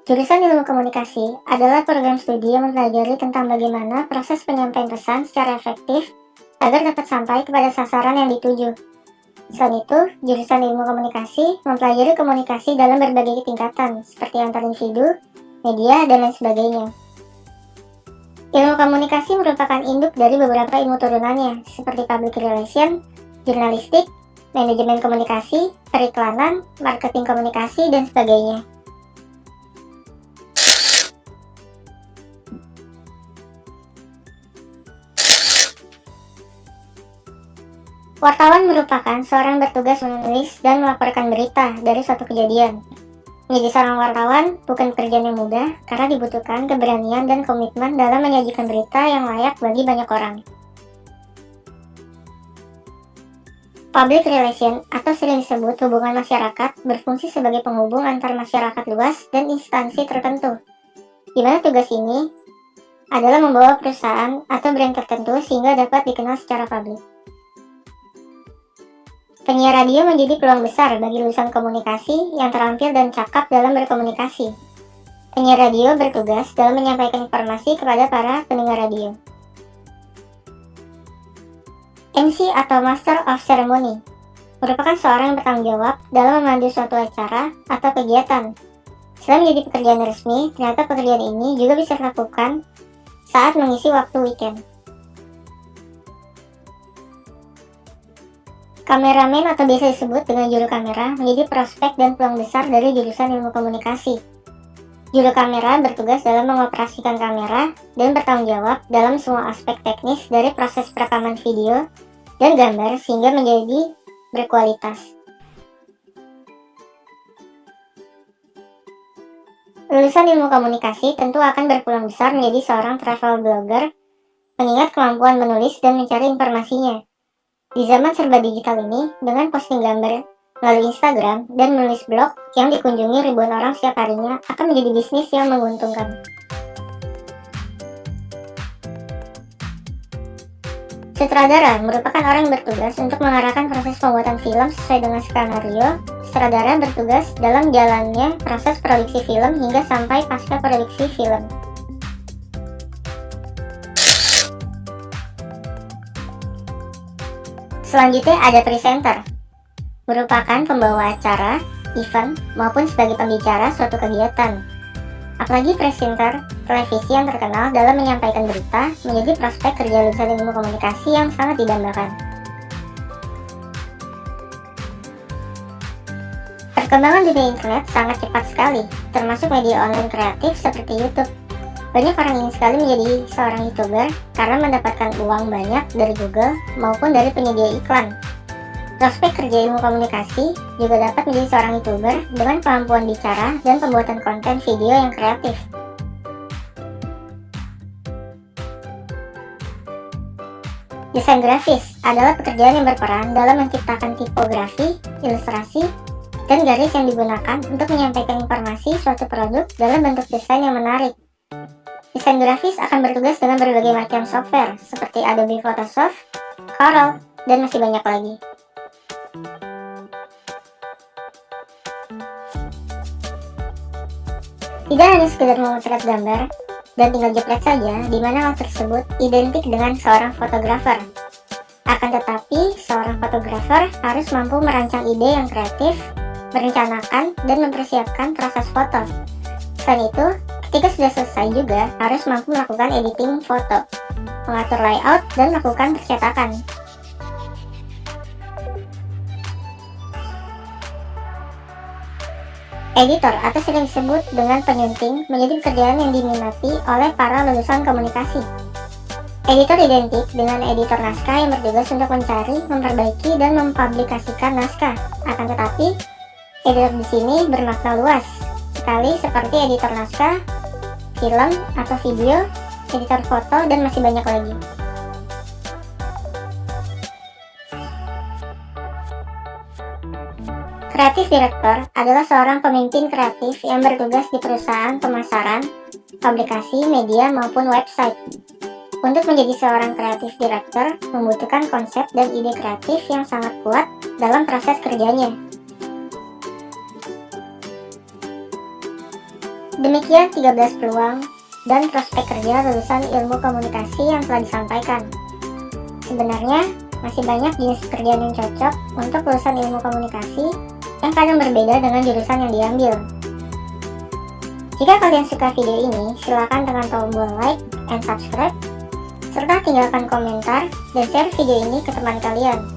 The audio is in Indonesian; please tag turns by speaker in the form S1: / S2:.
S1: Jurusan Ilmu Komunikasi adalah program studi yang mempelajari tentang bagaimana proses penyampaian pesan secara efektif agar dapat sampai kepada sasaran yang dituju. Selain itu, jurusan Ilmu Komunikasi mempelajari komunikasi dalam berbagai tingkatan, seperti antar individu, media, dan lain sebagainya. Ilmu komunikasi merupakan induk dari beberapa ilmu turunannya, seperti public relation, jurnalistik, manajemen komunikasi, periklanan, marketing komunikasi, dan sebagainya. Wartawan merupakan seorang bertugas menulis dan melaporkan berita dari suatu kejadian. Menjadi seorang wartawan bukan pekerjaan yang mudah karena dibutuhkan keberanian dan komitmen dalam menyajikan berita yang layak bagi banyak orang. Public relation atau sering disebut hubungan masyarakat berfungsi sebagai penghubung antar masyarakat luas dan instansi tertentu, di mana tugas ini adalah membawa perusahaan atau brand tertentu sehingga dapat dikenal secara publik. Penyiar radio menjadi peluang besar bagi lulusan komunikasi yang terampil dan cakap dalam berkomunikasi. Penyiar radio bertugas dalam menyampaikan informasi kepada para pendengar radio. MC atau Master of Ceremony merupakan seorang yang bertanggung jawab dalam memandu suatu acara atau kegiatan. Selain menjadi pekerjaan resmi, ternyata pekerjaan ini juga bisa dilakukan saat mengisi waktu weekend. Kameramen atau biasa disebut dengan juru kamera menjadi prospek dan peluang besar dari jurusan Ilmu Komunikasi. Juru kamera bertugas dalam mengoperasikan kamera dan bertanggung jawab dalam semua aspek teknis dari proses perekaman video dan gambar sehingga menjadi berkualitas. Lulusan Ilmu Komunikasi tentu akan berpeluang besar menjadi seorang travel blogger, mengingat kemampuan menulis dan mencari informasinya. Di zaman serba digital ini, dengan posting gambar melalui Instagram dan menulis blog yang dikunjungi ribuan orang setiap harinya akan menjadi bisnis yang menguntungkan. Sutradara merupakan orang yang bertugas untuk mengarahkan proses pembuatan film sesuai dengan skenario. Sutradara bertugas dalam jalannya proses produksi film hingga sampai pasca produksi film. Selanjutnya ada presenter, merupakan pembawa acara, event, maupun sebagai pembicara suatu kegiatan. Apalagi presenter televisi yang terkenal dalam menyampaikan berita menjadi prospek kerja lulusan Ilmu Komunikasi yang sangat didambakan. Perkembangan dunia internet sangat cepat sekali, termasuk media online kreatif seperti YouTube. Banyak orang ingin sekali menjadi seorang YouTuber karena mendapatkan uang banyak dari Google maupun dari penyedia iklan. Prospek kerja Ilmu Komunikasi juga dapat menjadi seorang YouTuber dengan kemampuan bicara dan pembuatan konten video yang kreatif. Desain grafis adalah pekerjaan yang berperan dalam menciptakan tipografi, ilustrasi, dan garis yang digunakan untuk menyampaikan informasi suatu produk dalam bentuk desain yang menarik. Desain grafis akan bertugas dengan berbagai macam software seperti Adobe Photoshop, Corel, dan masih banyak lagi. Tidak hanya sekedar memotret gambar dan tinggal jepret saja di mana hal tersebut identik dengan seorang fotografer. Akan tetapi, seorang fotografer harus mampu merancang ide yang kreatif, merencanakan, dan mempersiapkan proses foto. Selain itu, ketika sudah selesai juga harus mampu melakukan editing foto, mengatur layout, dan melakukan percetakan. Editor atau sering disebut dengan penyunting menjadi pekerjaan yang diminati oleh para lulusan komunikasi. Editor identik dengan editor naskah yang bertugas untuk mencari, memperbaiki, dan mempublikasikan naskah. Akan tetapi, editor di sini bermakna luas sekali seperti editor naskah, film atau video, editor foto, dan masih banyak lagi. Kreatif Director adalah seorang pemimpin kreatif yang bertugas di perusahaan pemasaran, publikasi, media, maupun website. Untuk menjadi seorang kreatif director, membutuhkan konsep dan ide kreatif yang sangat kuat dalam proses kerjanya. Demikian 13 peluang dan prospek kerja lulusan ilmu komunikasi yang telah disampaikan. Sebenarnya, masih banyak jenis pekerjaan yang cocok untuk lulusan ilmu komunikasi yang kadang berbeda dengan jurusan yang diambil. Jika kalian suka video ini, silakan tekan tombol like and subscribe, serta tinggalkan komentar dan share video ini ke teman kalian.